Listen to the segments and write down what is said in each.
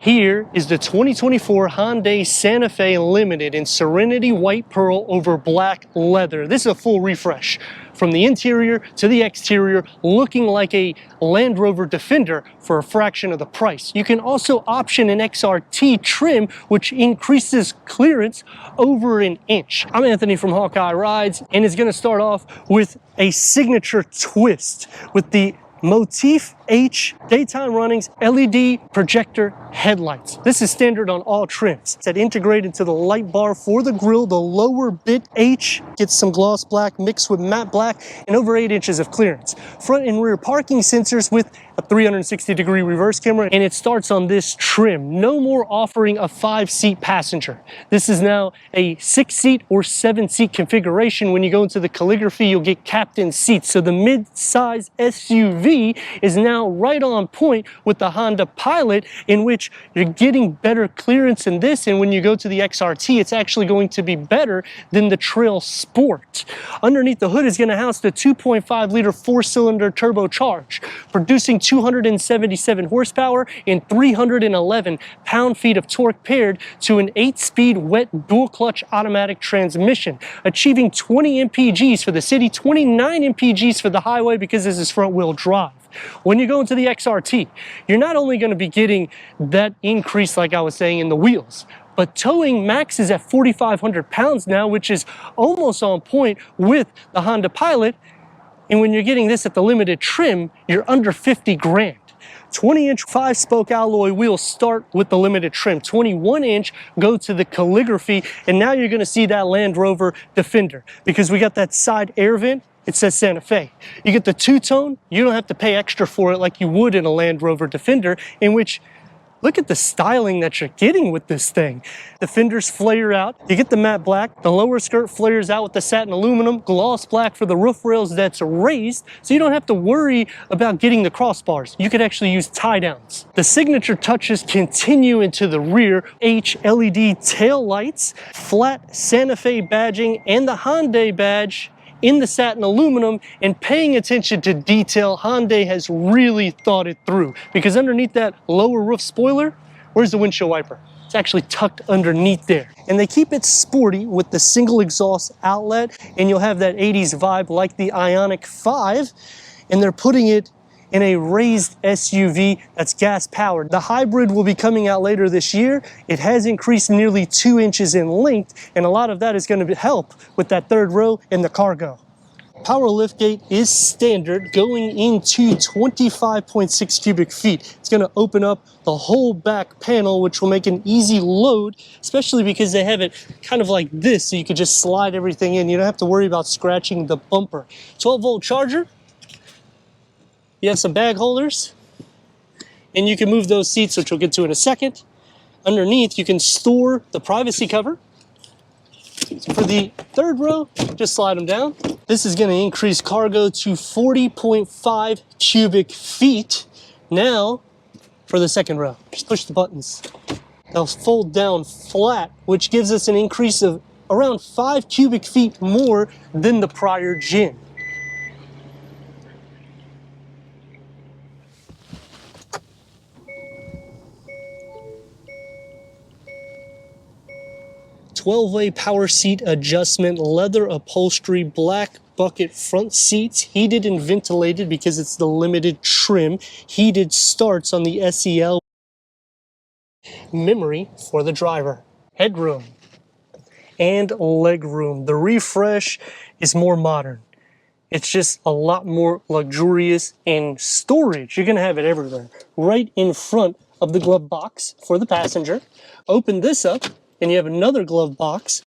Here is the 2024 Hyundai Santa Fe Limited in Serenity White Pearl over black leather. This is a full refresh. From the interior to the exterior, looking like a Land Rover Defender for a fraction of the price. You can also option an XRT trim, which increases clearance over an inch. I'm Anthony from Hawkeye Rides, and it's going to start off with a signature twist with the Motif H daytime runnings LED projector headlights. This is standard on all trims. It's integrated to the light bar for the grille. The lower bit H gets some gloss black mixed with matte black and over 8 inches of clearance. Front and rear parking sensors with a 360-degree reverse camera, and it starts on this trim. No more offering a 5-seat passenger. This is now a 6-seat or 7-seat configuration. When you go into the calligraphy, you'll get captain seats. So the mid-size SUV is now right on point with the Honda Pilot, in which you're getting better clearance in this, and when you go to the XRT, it's actually going to be better than the Trail Sport. Underneath the hood is going to house the 2.5-liter 4-cylinder turbocharge, producing 277 horsepower and 311 pound-feet of torque, paired to an 8-speed wet dual-clutch automatic transmission, achieving 20 mpgs for the city, 29 mpgs for the highway because this is front-wheel drive. When you go into the XRT, you're not only going to be getting that increase, like I was saying, in the wheels, but towing maxes at 4,500 pounds now, which is almost on point with the Honda Pilot. And when you're getting this at the limited trim, you're under 50 grand. 20-inch 5-spoke alloy wheels start with the limited trim. 21-inch go to the calligraphy, and now you're going to see that Land Rover Defender because we got that side air vent. It says Santa Fe. You get the two-tone, you don't have to pay extra for it like you would in a Land Rover Defender, in which, look at the styling that you're getting with this thing. The fenders flare out. You get the matte black. The lower skirt flares out with the satin aluminum. Gloss black for the roof rails that's raised, so you don't have to worry about getting the crossbars. You could actually use tie-downs. The signature touches continue into the rear. H LED tail lights, flat Santa Fe badging, and the Hyundai badge in the satin aluminum. And paying attention to detail, Hyundai has really thought it through, because underneath that lower roof spoiler, where's the windshield wiper? It's actually tucked underneath there. And they keep it sporty with the single exhaust outlet, and you'll have that 80s vibe like the Ioniq 5, and they're putting it in a raised SUV that's gas powered. The hybrid will be coming out later this year. It has increased nearly 2 inches in length, and a lot of that is going to help with that third row and the cargo. Power liftgate is standard, going into 25.6 cubic feet. It's going to open up the whole back panel, which will make an easy load, especially because they have it kind of like this, so you could just slide everything in. You don't have to worry about scratching the bumper. 12-volt charger. You have some bag holders, and you can move those seats, which we'll get to in a second. Underneath, you can store the privacy cover. So for the third row, just slide them down. This is going to increase cargo to 40.5 cubic feet. Now, for the second row, just push the buttons. They'll fold down flat, which gives us an increase of around 5 cubic feet more than the prior gen. 12-way power seat adjustment, leather upholstery, black bucket front seats, heated and ventilated because it's the limited trim, heated starts on the SEL, memory for the driver, headroom, and legroom. The refresh is more modern. It's just a lot more luxurious, and storage, you're gonna have it everywhere. Right in front of the glove box for the passenger. Open this up, and you have another glove box.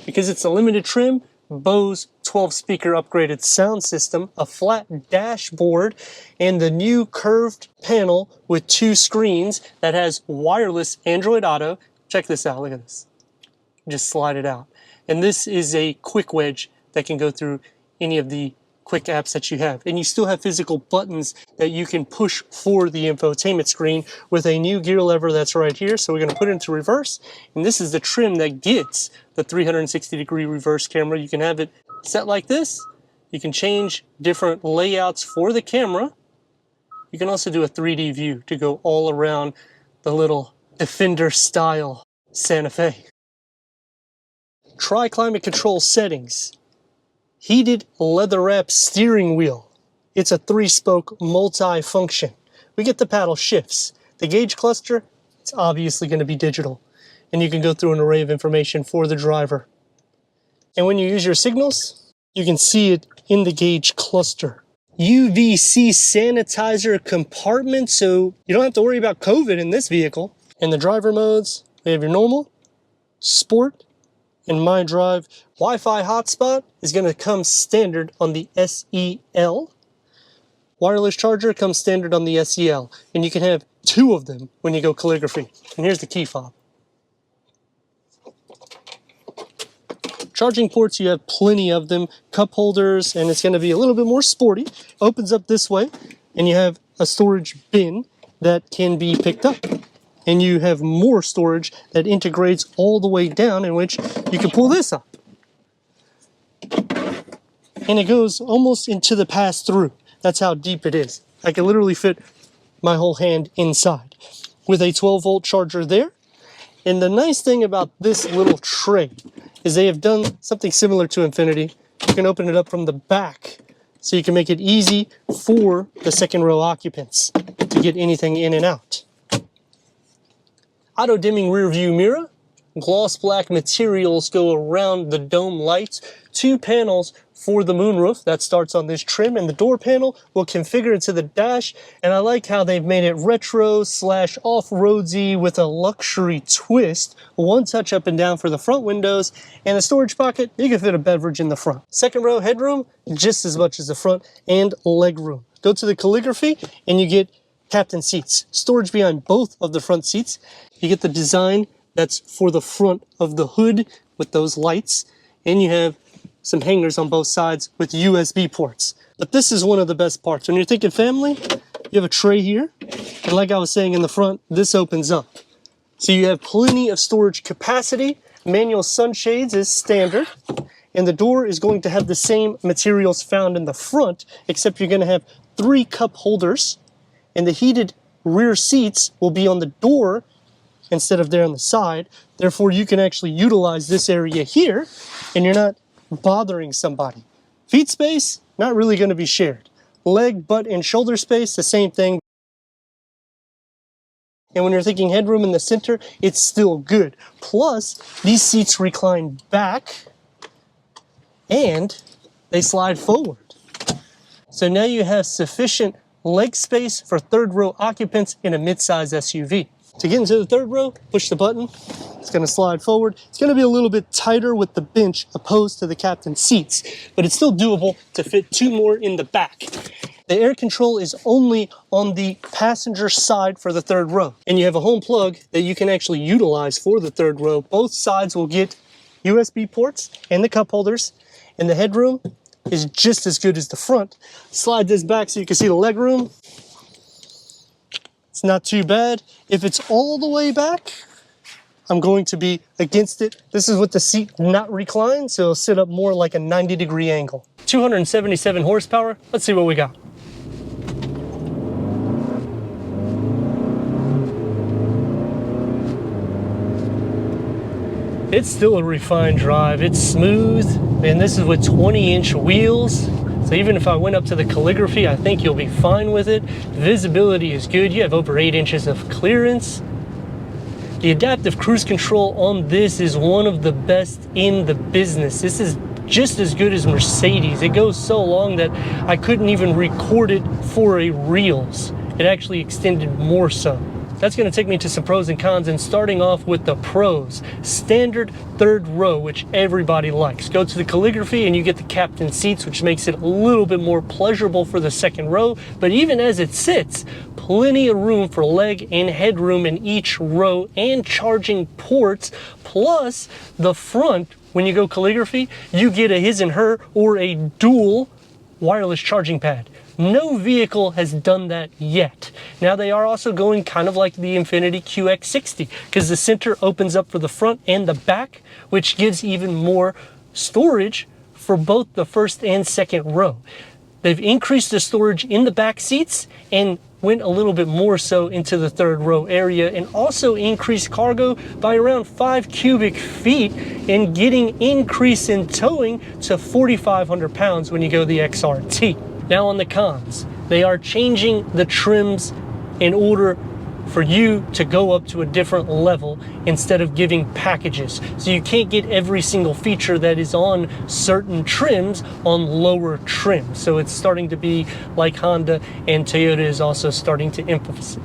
Because it's a limited trim, Bose 12-speaker upgraded sound system, a flat dashboard, and the new curved panel with 2 screens that has wireless Android Auto. Check this out, look at this. Just slide it out. And this is a quick wedge that can go through any of the quick apps that you have. And you still have physical buttons that you can push for the infotainment screen with a new gear lever that's right here. So we're going to put it into reverse. And this is the trim that gets the 360-degree reverse camera. You can have it set like this. You can change different layouts for the camera. You can also do a 3D view to go all around the little Defender style Santa Fe. Try climate control settings. Heated leather wrap steering wheel. It's a 3-spoke multi-function. We get the paddle shifts. The gauge cluster, it's obviously going to be digital. And you can go through an array of information for the driver. And when you use your signals, you can see it in the gauge cluster. UVC sanitizer compartment, so you don't have to worry about COVID in this vehicle. In the driver modes, we have your normal, sport, and my drive. Wi-Fi hotspot is going to come standard on the SEL. Wireless charger comes standard on the SEL, and you can have 2 of them when you go calligraphy. And here's the key fob. Charging ports, you have plenty of them, cup holders, and it's going to be a little bit more sporty. Opens up this way, and you have a storage bin that can be picked up. And you have more storage that integrates all the way down, in which you can pull this up. And it goes almost into the pass-through. That's how deep it is. I can literally fit my whole hand inside with a 12-volt charger there. And the nice thing about this little tray is they have done something similar to Infinity. You can open it up from the back, so you can make it easy for the second row occupants to get anything in and out. Auto dimming rear view mirror. Gloss black materials go around the dome lights. 2 panels for the moonroof that starts on this trim, and the door panel will configure into the dash. And I like how they've made it retro / off-roadsy with a luxury twist. 1 touch up and down for the front windows, and a storage pocket. You can fit a beverage in the front. Second row headroom, just as much as the front, and leg room. Go to the calligraphy, and you get captain seats. Storage behind both of the front seats. You get the design that's for the front of the hood with those lights, and you have some hangers on both sides with USB ports. But this is one of the best parts. When you're thinking family, you have a tray here, and like I was saying in the front, this opens up. So you have plenty of storage capacity. Manual sunshades is standard, and the door is going to have the same materials found in the front, except you're going to have 3 cup holders, and the heated rear seats will be on the door instead of there on the side. Therefore, you can actually utilize this area here, and you're not bothering somebody. Feet space, not really going to be shared. Leg, butt, and shoulder space, the same thing. And when you're thinking headroom in the center, it's still good. Plus, these seats recline back, and they slide forward. So now you have sufficient leg space for third row occupants in a mid-size SUV. To get into the third row, push the button. It's going to slide forward. It's going to be a little bit tighter with the bench opposed to the captain's seats, but it's still doable to fit 2 more in the back. The air control is only on the passenger side for the third row, and you have a home plug that you can actually utilize for the third row. Both sides will get USB ports and the cup holders, and the headroom is just as good as the front. Slide this back so you can see the leg room. It's not too bad. If it's all the way back, I'm going to be against it. This is with the seat not reclined, so it'll sit up more like a 90-degree angle. 277 horsepower. Let's see what we got. It's still a refined drive. It's smooth, and this is with 20-inch wheels. So even if I went up to the calligraphy, I think you'll be fine with it. Visibility is good. You have over 8 inches of clearance. The adaptive cruise control on this is one of the best in the business. This is just as good as Mercedes. It goes so long that I couldn't even record it for a Reels. It actually extended more so. That's going to take me to some pros and cons, and starting off with the pros. Standard third row, which everybody likes. Go to the calligraphy and you get the captain seats, which makes it a little bit more pleasurable for the second row. But even as it sits, plenty of room for leg and headroom in each row and charging ports. Plus, the front, when you go calligraphy, you get a his and her or a dual wireless charging pad. No vehicle has done that yet. Now they are also going kind of like the Infiniti QX60, because the center opens up for the front and the back, which gives even more storage for both the first and second row. They've increased the storage in the back seats, and went a little bit more so into the third row area, and also increased cargo by around 5 cubic feet, and getting increase in towing to 4,500 pounds when you go the XRT. Now on the cons, they are changing the trims in order for you to go up to a different level instead of giving packages. So you can't get every single feature that is on certain trims on lower trims. So it's starting to be like Honda, and Toyota is also starting to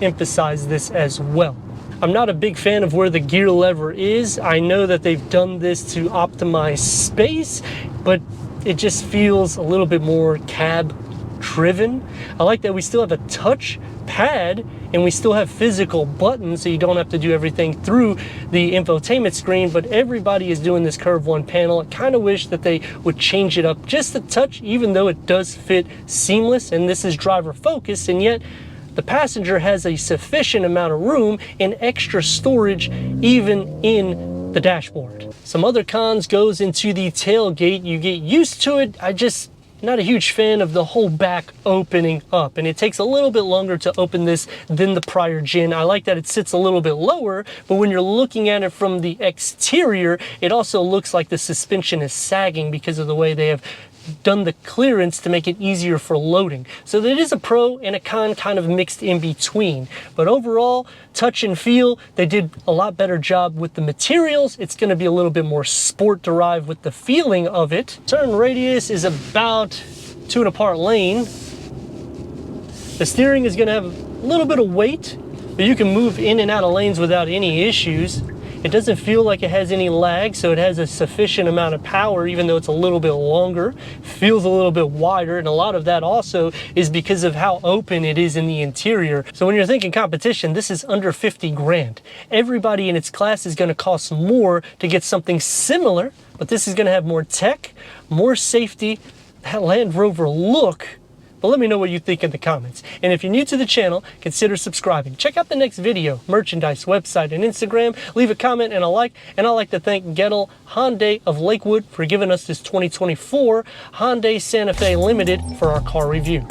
emphasize this as well. I'm not a big fan of where the gear lever is. I know that they've done this to optimize space, but it just feels a little bit more cab driven. I like that we still have a touch pad and we still have physical buttons, so you don't have to do everything through the infotainment screen, but everybody is doing this Curve 1 panel. I kind of wish that they would change it up just a touch, even though it does fit seamless, and this is driver focused, and yet the passenger has a sufficient amount of room and extra storage even in the dashboard. Some other cons goes into the tailgate. You get used to it. Not a huge fan of the whole back opening up, and it takes a little bit longer to open this than the prior gen. I like that it sits a little bit lower, but when you're looking at it from the exterior, it also looks like the suspension is sagging because of the way they have done the clearance to make it easier for loading. So that is a pro and a con kind of mixed in between. But overall, touch and feel, they did a lot better job with the materials. It's going to be a little bit more sport derived with the feeling of it. Turn radius is about 2 and a part lane. The steering is going to have a little bit of weight, but you can move in and out of lanes without any issues. It doesn't feel like it has any lag, so it has a sufficient amount of power, even though it's a little bit longer. Feels a little bit wider, and a lot of that also is because of how open it is in the interior. So when you're thinking competition, this is under 50 grand. Everybody in its class is going to cost more to get something similar, but this is going to have more tech, more safety, that Land Rover look. But let me know what you think in the comments. And if you're new to the channel, consider subscribing. Check out the next video, merchandise, website, and Instagram. Leave a comment and a like. And I'd like to thank Gettle Hyundai of Lakewood for giving us this 2024 Hyundai Santa Fe Limited for our car review.